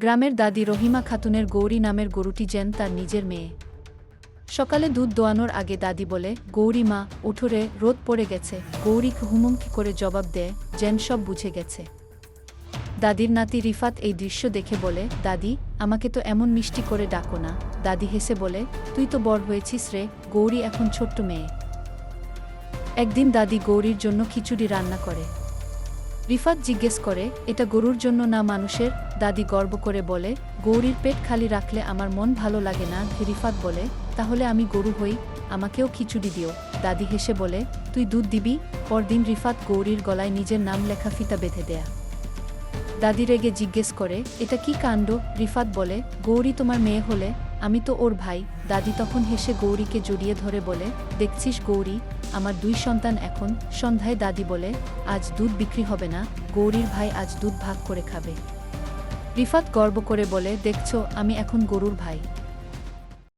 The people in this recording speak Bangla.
গ্রামের দাদি রহিমা খাতুনের গৌরী নামের গরুটি যেন তার নিজের মেয়ে। সকালে দুধ দোয়ানোর আগে দাদি বলে, গৌরী মা, উঠো রে, রোদ পড়ে গেছে। গৌরী হুমুমকি করে জবাব দেয়, যেন সব বুঝে গেছে। দাদির নাতি রিফাত এই দৃশ্য দেখে বলে, দাদি, আমাকে তো এমন মিষ্টি করে ডাকো না। দাদি হেসে বলে, তুই তো বড় হয়েছিস রে, গৌরী এখন ছোট্ট মেয়ে। একদিন দাদি গৌরীর জন্য খিচুড়ি রান্না করে। রিফাত জিজ্ঞেস করে, এটা গরুর জন্য না মানুষের? দাদি গর্ব করে বলে, গৌরীর পেট খালি রাখলে আমার মন ভালো লাগে না। রিফাত বলে, তাহলে আমি গরু হই, আমাকেও খিচুড়ি দিও। দাদি হেসে বলে, তুই দুধ দিবি? পরদিন রিফাত গৌরীর গলায় নিজের নাম লেখা ফিতা বেঁধে দেয়া। দাদি রেগে জিজ্ঞেস করে, এটা কি কাণ্ড? রিফাত বলে, গৌরী তোমার মেয়ে হলে আমি তো ওর ভাই। দাদি তখন হেসে গৌরীকে জড়িয়ে ধরে বলে, দেখছিস গৌরী, আমার দুই সন্তান এখন। সন্ধ্যায় দাদি বলে, আজ দুধ বিক্রি হবে না, গৌরীর ভাই আজ দুধ ভাগ করে খাবে। রিফাত গর্ব করে বলে, দেখছো, আমি এখন গরুর ভাই।